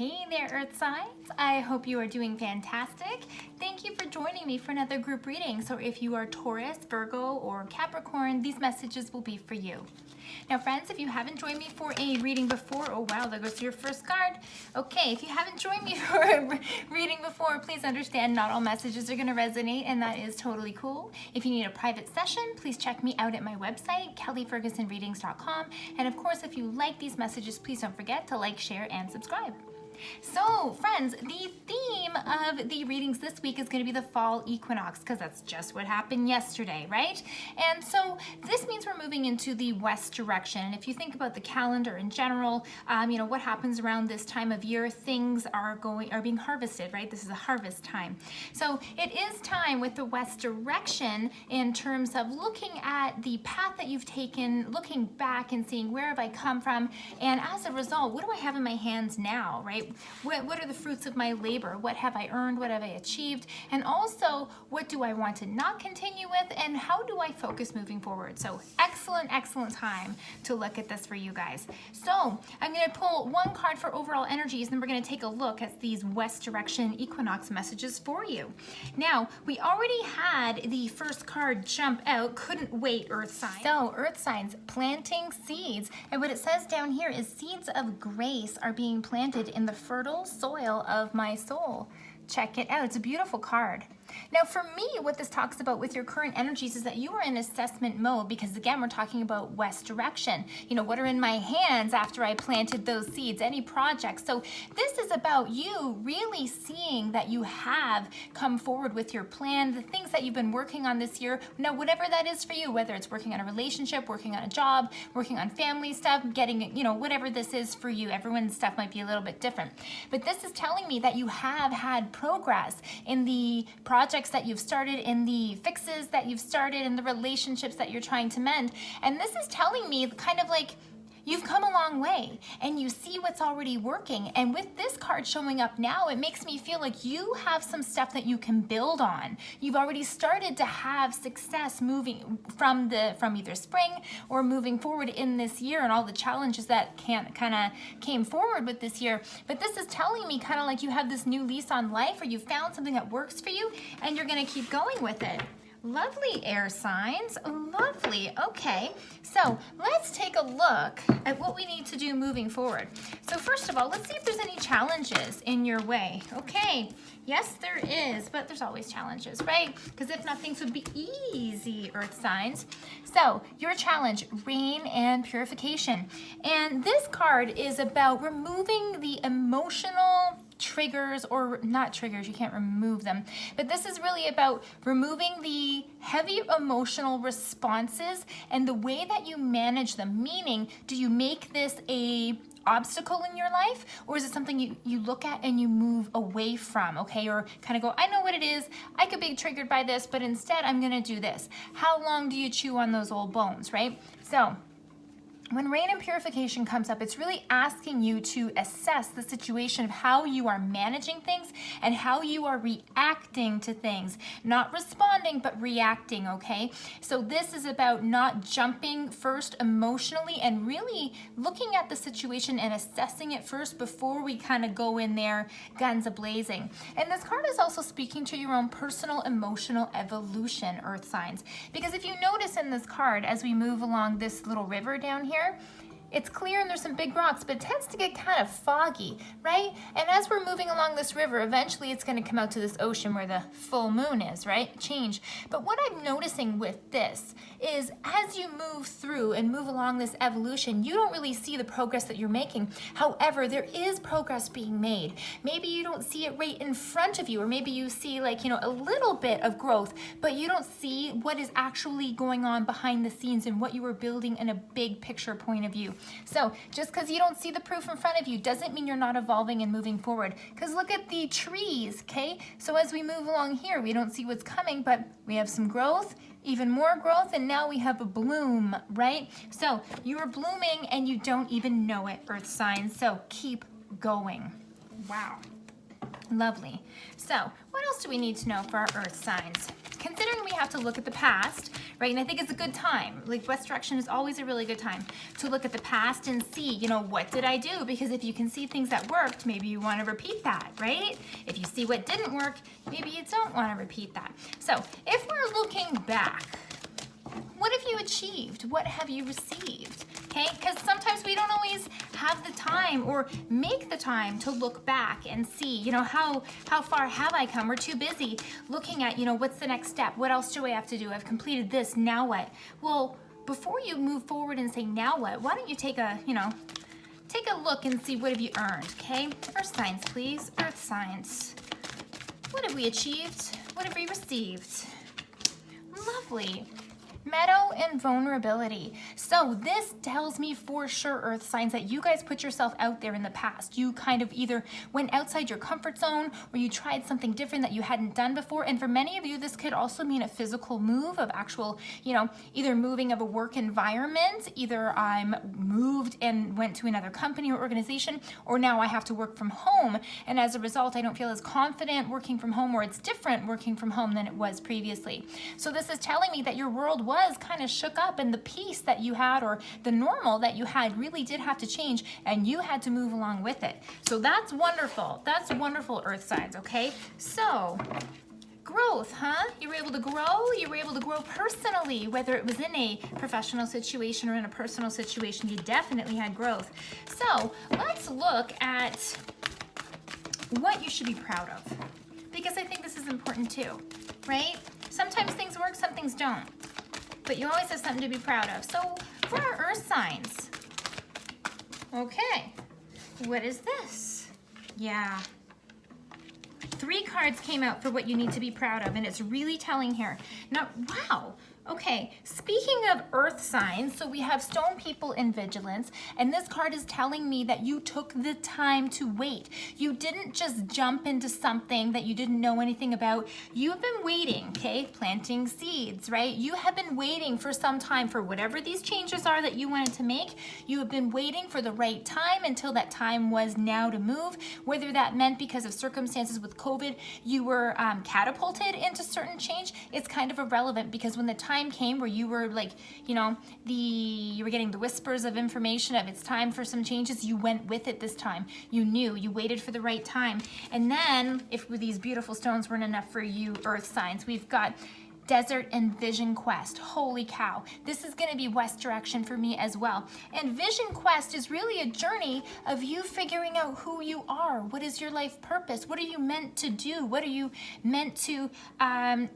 Hey there, Earth signs. I hope you are doing fantastic. Thank you for joining me for another group reading. So if you are Taurus, Virgo, or Capricorn, these messages will be for you. Now, friends, if you haven't joined me for a reading before, oh wow, there goes your first card. Okay, if you haven't joined me for a reading before, please understand not all messages are going to resonate, and that is totally cool. If you need a private session, please check me out at my website, kellyfergusonreadings.com. And of course, if you like these messages, please don't forget to like, share, and subscribe. So, friends, the theme of the readings this week is going to be the fall equinox, because that's just what happened yesterday, right? And so this means we're moving into the west direction. If you think about the calendar in general, what happens around this time of year, things are being harvested, right? This is a harvest time. So it is time with the west direction in terms of looking at the path that you've taken, looking back and seeing where have I come from, and as a result, what do I have in my hands now, right? What are the fruits of my labor? What have I earned? What have I achieved? And also, what do I want to not continue with? And how do I focus moving forward? So excellent time to look at this for you guys. So I'm going to pull one card for overall energies, and then we're going to take a look at these west direction equinox messages for you. Now, we already had the first card jump out. Couldn't wait, Earth signs. So Earth signs, planting seeds. And what it says down here is seeds of grace are being planted in the fertile soil of my soul. Check it out. It's a beautiful card. Now, for me, what this talks about with your current energies is that you are in assessment mode, because again, we're talking about west direction. What are in my hands after I planted those seeds, any projects. So this is about you really seeing that you have come forward with your plan, the things that you've been working on this year. Now, whatever that is for you, whether it's working on a relationship, working on a job, working on family stuff, getting, whatever this is for you, everyone's stuff might be a little bit different. But this is telling me that you have had progress in the projects that you've started, in the fixes that you've started, in the relationships that you're trying to mend. And this is telling me kind of like you've come a long way and you see what's already working. And with this card showing up now, it makes me feel like you have some stuff that you can build on. You've already started to have success moving from either spring or moving forward in this year, and all the challenges that kind of came forward with this year. But this is telling me kind of like you have this new lease on life, or you found something that works for you and you're going to keep going with it. Lovely, air signs. Lovely. Okay, so let's take a look at what we need to do moving forward. So first of all, let's see if there's any challenges in your way. Okay, yes, there is, but there's always challenges, right? Because if not, things would be easy, earth signs. So your challenge, rain and purification. And this card is about removing the emotional triggers, or not triggers, you can't remove them, but this is really about removing the heavy emotional responses and the way that you manage them. Meaning, do you make this a obstacle in your life, or is it something you look at and you move away from, okay? Or kind of go, I know what it is, I could be triggered by this, but instead I'm gonna do this. How long do you chew on those old bones, right? So when rain and purification comes up, it's really asking you to assess the situation of how you are managing things and how you are reacting to things. Not responding, but reacting, okay? So this is about not jumping first emotionally and really looking at the situation and assessing it first before we kind of go in there guns a-blazing. And this card is also speaking to your own personal emotional evolution, earth signs. Because if you notice in this card, as we move along this little river down here, it's clear and there's some big rocks, but it tends to get kind of foggy, right? And as we're moving along this river, eventually it's going to come out to this ocean where the full moon is, right? Change. But what I'm noticing with this is as you move through and move along this evolution, you don't really see the progress that you're making. However, there is progress being made. Maybe you don't see it right in front of you, or maybe you see a little bit of growth, but you don't see what is actually going on behind the scenes and what you were building in a big picture point of view. So just because you don't see the proof in front of you doesn't mean you're not evolving and moving forward. Because look at the trees, okay? So as we move along here, we don't see what's coming, but we have some growth, even more growth, and now we have a bloom, right? So you are blooming and you don't even know it, earth signs. So keep going. Wow. Lovely. So what else do we need to know for our earth signs? Considering we have to look at the past, right? And I think it's a good time. Like West direction is always a really good time to look at the past and see, you know, what did I do? Because if you can see things that worked, maybe you want to repeat that, right? If you see what didn't work, maybe you don't want to repeat that. So if we're looking back, what have you achieved? What have you received? Okay, because sometimes we don't always have the time or make the time to look back and see, you know, how far have I come? We're too busy looking at, you know, what's the next step? What else do I have to do? I've completed this, now what? Well, before you move forward and say, now what? Why don't you take a, you know, take a look and see what have you earned, okay? Earth signs, please. Earth signs. What have we achieved? What have we received? Lovely. Meadow and vulnerability. So this tells me for sure, Earth signs, that you guys put yourself out there in the past. You kind of either went outside your comfort zone or you tried something different that you hadn't done before. And for many of you, this could also mean a physical move of actual, you know, either moving of a work environment, either I'm moved and went to another company or organization, or now I have to work from home. And as a result, I don't feel as confident working from home, or it's different working from home than it was previously. So this is telling me that your world was kind of shook up, and the peace that you had or the normal that you had really did have to change, and you had to move along with it. So that's wonderful. That's wonderful, Earth signs, okay? So growth, huh? You were able to grow. You were able to grow personally, whether it was in a professional situation or in a personal situation. You definitely had growth. So let's look at what you should be proud of, because I think this is important too, right? Sometimes things work, some things don't, but you always have something to be proud of. So for our Earth signs, okay, what is this? Yeah. 3 cards came out for what you need to be proud of, and it's really telling here. Now, wow. Okay, speaking of Earth signs, so we have Stone People and Vigilance, and this card is telling me that you took the time to wait. You didn't just jump into something that you didn't know anything about. You've been waiting, okay? Planting seeds, right? You have been waiting for some time for whatever these changes are that you wanted to make. You have been waiting for the right time until that time was now to move. Whether that meant because of circumstances with COVID, you were catapulted into certain change, it's kind of irrelevant, because when the time came where you were like, you know, you were getting the whispers of information of it's time for some changes, you went with it this time. You knew, you waited for the right time. And then if these beautiful stones weren't enough for you, Earth signs, we've got Desert and Vision Quest. Holy cow. This is going to be West direction for me as well. And Vision Quest is really a journey of you figuring out who you are. What is your life purpose? What are you meant to do? What are you meant to,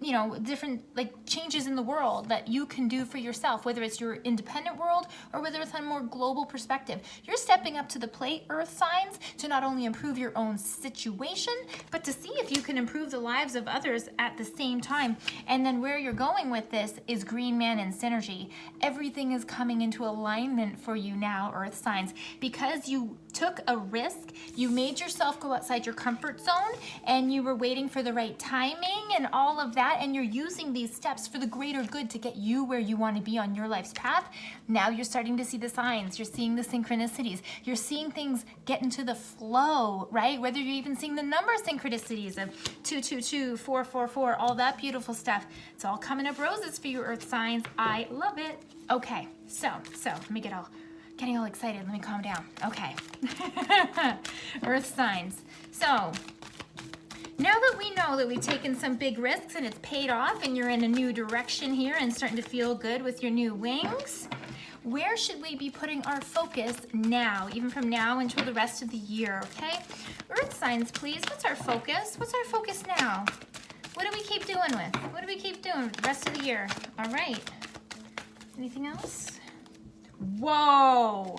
you know, different like changes in the world that you can do for yourself, whether it's your independent world or whether it's on a more global perspective. You're stepping up to the plate, Earth signs, to not only improve your own situation, but to see if you can improve the lives of others at the same time. And then where you're going with this is Green Man and Synergy. Everything is coming into alignment for you now, Earth signs, because you took a risk, you made yourself go outside your comfort zone, and you were waiting for the right timing and all of that, and you're using these steps for the greater good to get you where you want to be on your life's path. Now you're starting to see the signs, you're seeing the synchronicities, you're seeing things get into the flow, right? Whether you're even seeing the number synchronicities of 222, 444, all that beautiful stuff. It's all coming up roses for you, Earth signs. I love it. Okay, so let me getting all excited. Let me calm down. Okay. Earth signs. So now that we know that we've taken some big risks and it's paid off and you're in a new direction here and starting to feel good with your new wings, where should we be putting our focus now, even from now until the rest of the year, okay? Earth signs, please. What's our focus? What's our focus now? What do we keep doing with? What do we keep doing with the rest of the year? All right. Anything else? Whoa.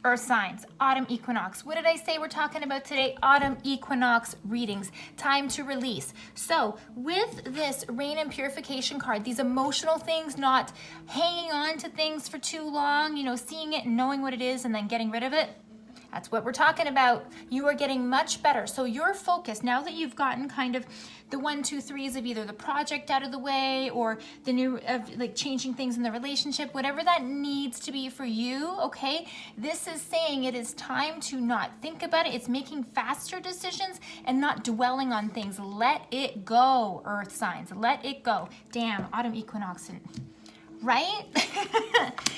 Earth signs, autumn equinox. What did I say we're talking about today? Autumn equinox readings, time to release. So with this rain and purification card, these emotional things, not hanging on to things for too long, you know, seeing it and knowing what it is and then getting rid of it. That's what we're talking about. You are getting much better. So your focus, now that you've gotten kind of the 1, 2, 3s of either the project out of the way or the new, like changing things in the relationship, whatever that needs to be for you, okay? This is saying it is time to not think about it. It's making faster decisions and not dwelling on things. Let it go, earth signs. Let it go. Damn, autumn equinox. Right?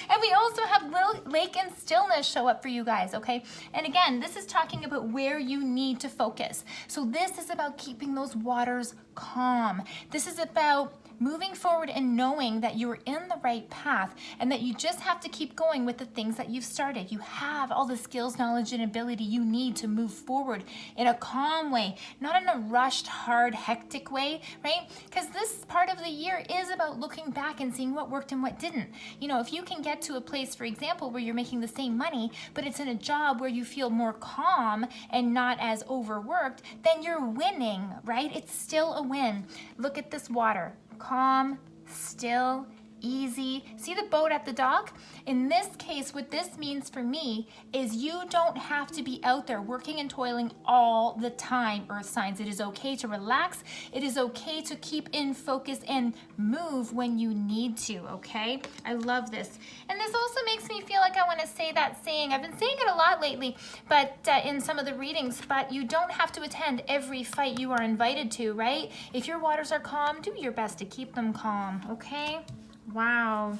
And we also have lake and stillness show up for you guys, okay? And again, this is talking about where you need to focus. So this is about keeping those waters calm. This is about moving forward and knowing that you're in the right path and that you just have to keep going with the things that you've started. You have all the skills, knowledge, and ability you need to move forward in a calm way, not in a rushed, hard, hectic way, right? Because this part of the year is about looking back and seeing what worked and what didn't. You know, if you can get to a place, for example, where you're making the same money, but it's in a job where you feel more calm and not as overworked, then you're winning, right? It's still a win. Look at this water. Calm, still, easy. See the boat at the dock? In this case, what this means for me is you don't have to be out there working and toiling all the time, earth signs. It is okay to relax. It is okay to keep in focus and move when you need to, okay? I love this. And this also makes me feel like I want to say that saying. I've been saying it a lot lately, but in some of the readings, but you don't have to attend every fight you are invited to, right? If your waters are calm, do your best to keep them calm, okay? Wow.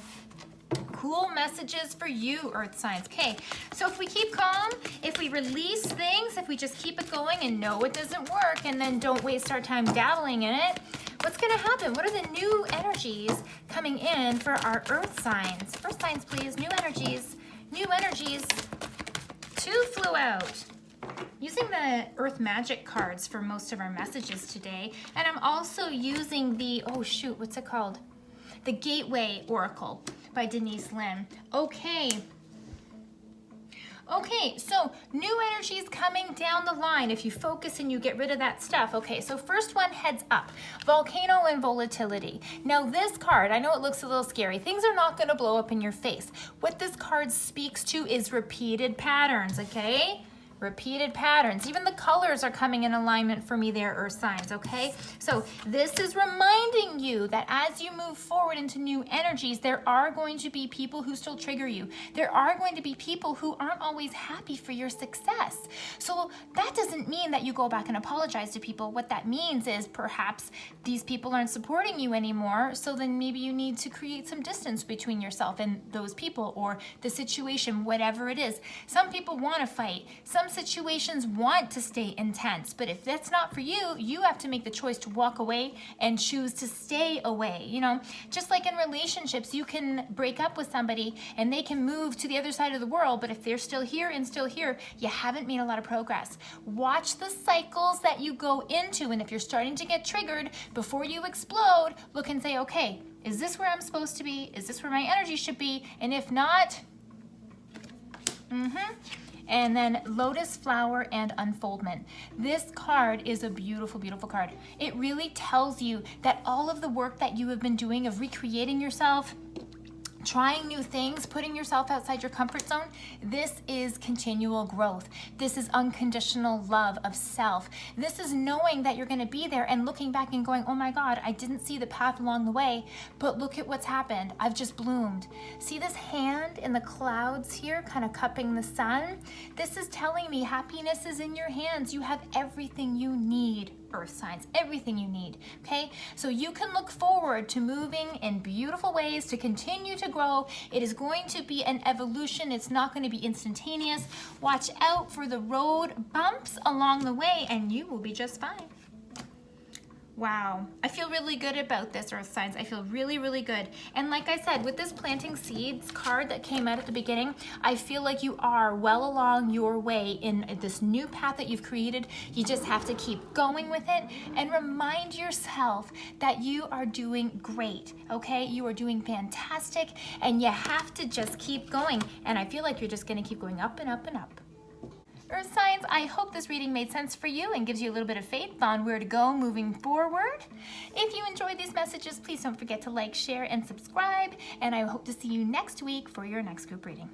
Cool messages for you, earth signs. Okay, so if we keep calm, if we release things, if we just keep it going and know it doesn't work and then don't waste our time dabbling in it, what's going to happen? What are the new energies coming in for our earth signs? Earth signs, please. New energies. New energies. 2 flew out. Using the Earth Magic cards for most of our messages today. And I'm also using the, oh shoot, what's it called? The Gateway Oracle by Denise Linn. Okay. Okay, so new energies coming down the line if you focus and you get rid of that stuff. Okay, so first one, heads up. Volcano and volatility. Now this card, I know it looks a little scary. Things are not going to blow up in your face. What this card speaks to is repeated patterns, okay? Repeated patterns. Even the colors are coming in alignment for me there, earth signs, okay? So this is reminding you that as you move forward into new energies, there are going to be people who still trigger you. There are going to be people who aren't always happy for your success. So that doesn't mean that you go back and apologize to people. What that means is perhaps these people aren't supporting you anymore, so then maybe you need to create some distance between yourself and those people or the situation, whatever it is. Some people want to fight. Some situations want to stay intense, but if that's not for you, you have to make the choice to walk away and choose to stay away. You know, just like in relationships, you can break up with somebody and they can move to the other side of the world, but if they're still here and still here, you haven't made a lot of progress. Watch the cycles that you go into, and if you're starting to get triggered, before you explode, look and say, okay, is this where I'm supposed to be? Is this where my energy should be? And if not, And then Lotus Flower and Unfoldment. This card is a beautiful, beautiful card. It really tells you that all of the work that you have been doing of recreating yourself, trying new things, putting yourself outside your comfort zone, this is continual growth. This is unconditional love of self. This is knowing that you're going to be there and looking back and going, oh my God, I didn't see the path along the way, but look at what's happened. I've just bloomed. See this hand in the clouds here, kind of cupping the sun? This is telling me happiness is in your hands. You have everything you need, earth signs, everything you need, okay? So you can look forward to moving in beautiful ways to continue to grow. It is going to be an evolution. It's not going to be instantaneous. Watch out for the road bumps along the way and you will be just fine. Wow, I feel really good about this, earth signs. I feel really, really good. And like I said, with this planting seeds card that came out at the beginning, I feel like you are well along your way in this new path that you've created. You just have to keep going with it and remind yourself that you are doing great, okay? You are doing fantastic and you have to just keep going. And I feel like you're just gonna keep going up and up and up. Earth signs, I hope this reading made sense for you and gives you a little bit of faith on where to go moving forward. If you enjoyed these messages, please don't forget to like, share, and subscribe. And I hope to see you next week for your next group reading.